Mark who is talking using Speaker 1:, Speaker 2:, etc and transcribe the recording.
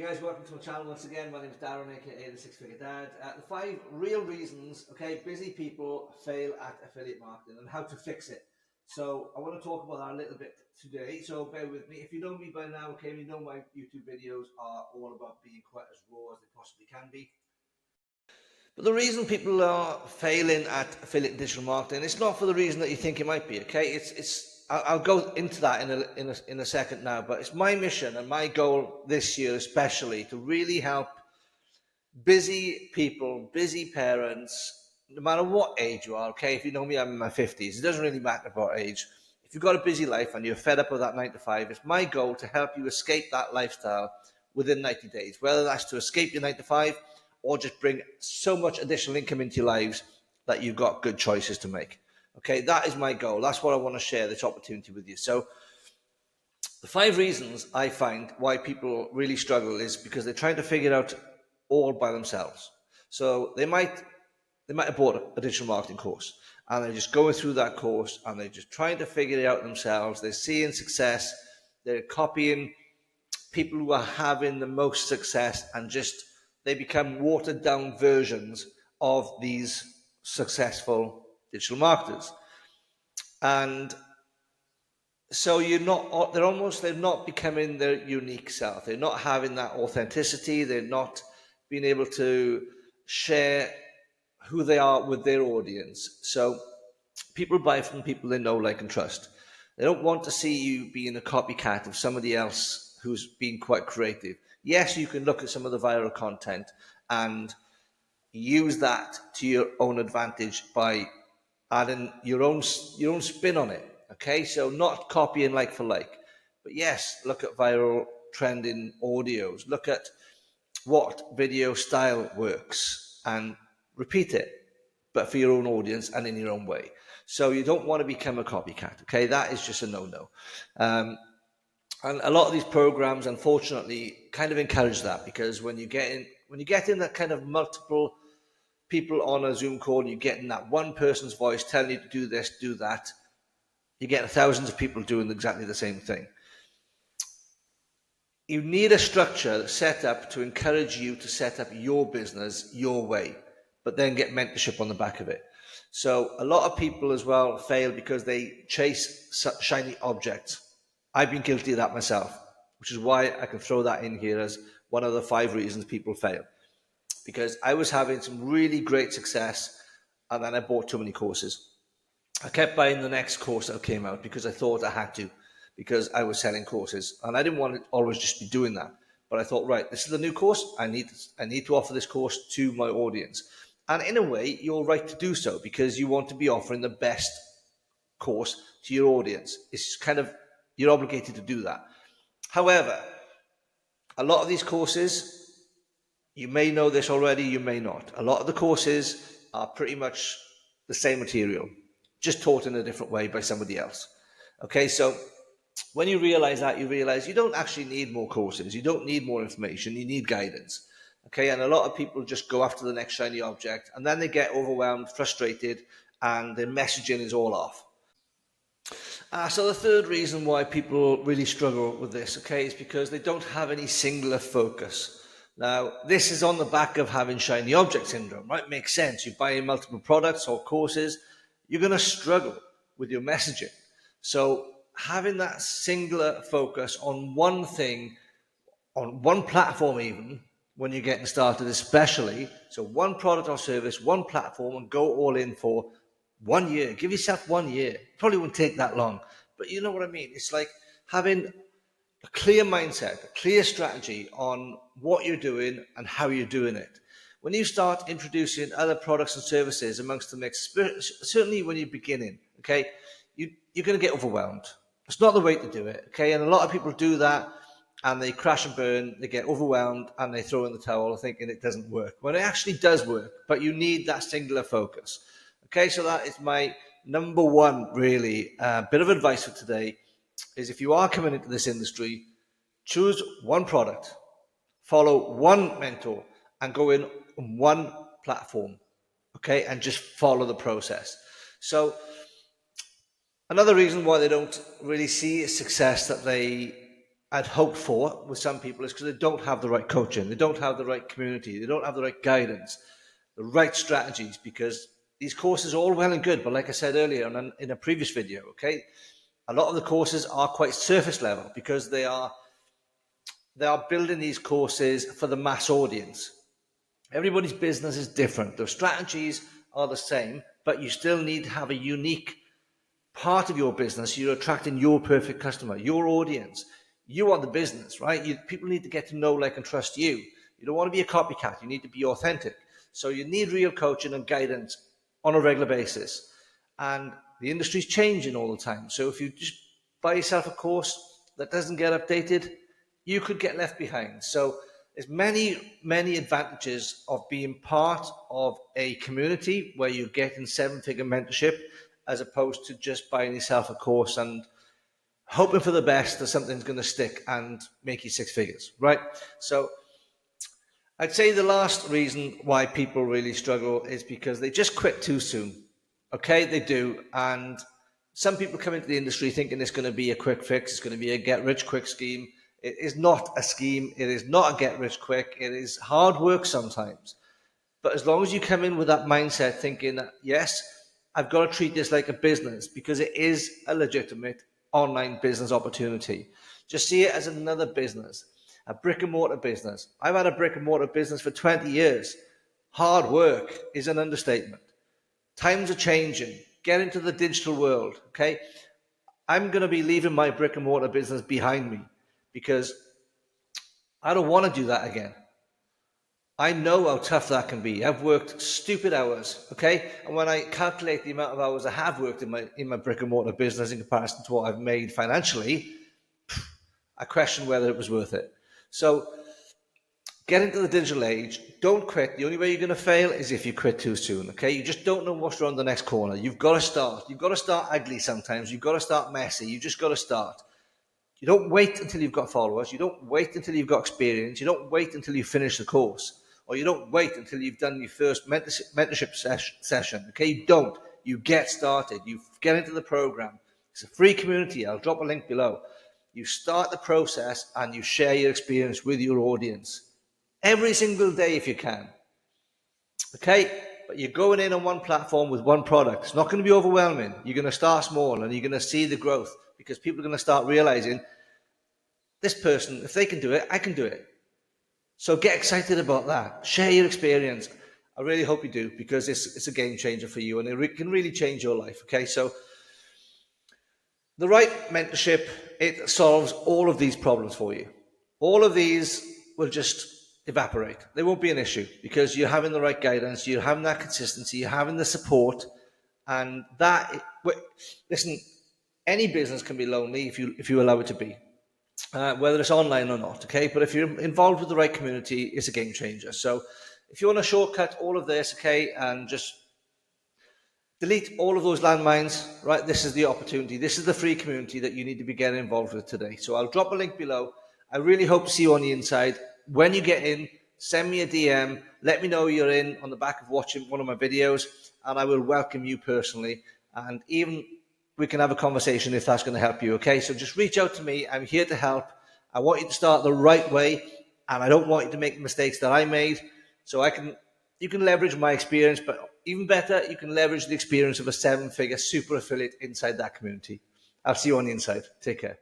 Speaker 1: guys, welcome to my channel once again. My name is Darren, aka the Six Figure Dad. The 5 real reasons, busy people fail at affiliate marketing and how to fix it. So I want to talk about that a little bit today, so bear with me. If you know me by now, you know my YouTube videos are all about being quite as raw as they possibly can be. But the reason people are failing at affiliate digital marketing, it's not for the reason that you think it might be, I'll go into that in a second now, but it's my mission and my goal this year especially to really help busy people, busy parents, no matter what age you are, if you know me, I'm in my 50s, it doesn't really matter what age. If you've got a busy life and you're fed up with that 9 to 5, it's my goal to help you escape that lifestyle within 90 days, whether that's to escape your 9 to 5 or just bring so much additional income into your lives that you've got good choices to make. That is my goal. That's what I want to share this opportunity with you. So the 5 reasons I find why people really struggle is because they're trying to figure it out all by themselves. So they might have bought a digital marketing course and they're just going through that course and they're just trying to figure it out themselves. They're seeing success. They're copying people who are having the most success and they become watered down versions of these successful digital marketers. And so they're not becoming their unique self. They're not having that authenticity. They're not being able to share who they are with their audience. So people buy from people they know, like, and trust. They don't want to see you being a copycat of somebody else who's been quite creative. Yes, you can look at some of the viral content and use that to your own advantage by adding your own spin on it. So not copying like for like, but yes, look at viral trending audios, look at what video style works and repeat it, but for your own audience and in your own way. So you don't want to become a copycat. That is just a no-no. And a lot of these programs, unfortunately, kind of encourage that, because when you get in that kind of multiple people on a Zoom call, and you're getting that one person's voice telling you to do this, do that, you're getting thousands of people doing exactly the same thing. You need a structure set up to encourage you to set up your business your way, but then get mentorship on the back of it. So a lot of people as well fail because they chase shiny objects. I've been guilty of that myself, which is why I can throw that in here as one of the 5 reasons people fail. Because I was having some really great success and then I bought too many courses. I kept buying the next course that came out because I thought I had to, because I was selling courses and I didn't want to always just be doing that. But I thought, right, this is the new course. I need to offer this course to my audience. And in a way, you're right to do so, because you want to be offering the best course to your audience. It's kind of, you're obligated to do that. However, a lot of these courses, you may know this already, you may not. A lot of the courses are pretty much the same material, just taught in a different way by somebody else. So when you realize that, you realize you don't actually need more courses. You don't need more information. You need guidance. And a lot of people just go after the next shiny object, and then they get overwhelmed, frustrated, and their messaging is all off. So the 3rd reason why people really struggle with this, is because they don't have any singular focus. Now, this is on the back of having shiny object syndrome, right? Makes sense. You're buying multiple products or courses, you're going to struggle with your messaging. So having that singular focus on one thing, on one platform even, when you're getting started especially, so one product or service, one platform, and go all in for 1 year. Give yourself 1 year. Probably won't take that long, but you know what I mean? It's like having a clear mindset, a clear strategy on what you're doing and how you're doing it. When you start introducing other products and services amongst the mix, certainly when you're beginning, you're going to get overwhelmed. It's not the way to do it, And a lot of people do that and they crash and burn, they get overwhelmed and they throw in the towel thinking it doesn't work. Well, it actually does work, but you need that singular focus. So that is my number 1, really, bit of advice for today, is if you are coming into this industry, choose one product, follow one mentor, and go in on one platform, and just follow the process. So another reason why they don't really see success that they I'd hoped for with some people is because they don't have the right coaching, they don't have the right community, they don't have the right guidance, the right strategies, because these courses are all well and good, but like I said earlier in a previous video, okay, a lot of the courses are quite surface level because they are building these courses for the mass audience. Everybody's business is different. Their strategies are the same, but you still need to have a unique part of your business. You're attracting your perfect customer, your audience. You are the business, right? People need to get to know, like, and trust you. You don't want to be a copycat. You need to be authentic. So you need real coaching and guidance on a regular basis. And the industry's changing all the time. So if you just buy yourself a course that doesn't get updated, you could get left behind. So there's many advantages of being part of a community where you're getting seven-figure mentorship, as opposed to just buying yourself a course and hoping for the best that something's going to stick and make you six figures, right? So I'd say the last reason why people really struggle is because they just quit too soon. Okay, they do. And some people come into the industry thinking it's going to be a quick fix, it's going to be a get rich quick scheme. It is not a scheme. It is not a get rich quick. It is hard work sometimes. But as long as you come in with that mindset thinking that, yes, I've got to treat this like a business, because it is a legitimate online business opportunity. Just see it as another business, a brick and mortar business. I've had a brick and mortar business for 20 years. Hard work is an understatement. Times are changing. Get into the digital world, okay? I'm going to be leaving my brick and mortar business behind me because I don't want to do that again. I know how tough that can be. I've worked stupid hours, okay? And when I calculate the amount of hours I have worked in my brick and mortar business in comparison to what I've made financially, I question whether it was worth it. So get into the digital age. Don't quit. The only way you're going to fail is if you quit too soon, okay? You just don't know what's around the next corner. You've got to start. You've got to start ugly sometimes. You've got to start messy. You just got to start. You don't wait until you've got followers. You don't wait until you've got experience. You don't wait until you finish the course. Or you don't wait until you've done your first mentorship session. Okay, you don't. You get started. You get into the program. It's a free community. I'll drop a link below. You start the process and you share your experience with your audience every single day if you can. Okay, but you're going in on one platform with one product. It's not going to be overwhelming. You're going to start small and you're going to see the growth, because people are going to start realizing, this person, if they can do it, I can do it. So get excited about that. Share your experience. I really hope you do, because it's a game changer for you and it can really change your life. Okay, so the right mentorship, it solves all of these problems for you. All of these will just evaporate. They won't be an issue because you're having the right guidance, you're having that consistency, you're having the support, and that. Listen, any business can be lonely if you allow it to be. Whether it's online or not, okay? But if you're involved with the right community, it's a game changer. So if you want to shortcut all of this, okay, and just delete all of those landmines, right, this is the opportunity. This is the free community that you need to be getting involved with today. So I'll drop a link below. I really hope to see you on the inside. When you get in, send me a DM. Let me know you're in on the back of watching one of my videos, and I will welcome you personally. And even we can have a conversation if that's going to help you, okay? So just reach out to me. I'm here to help. I want you to start the right way, and I don't want you to make the mistakes that I made. So you can leverage my experience, but even better, you can leverage the experience of a seven-figure super affiliate inside that community. I'll see you on the inside. Take care.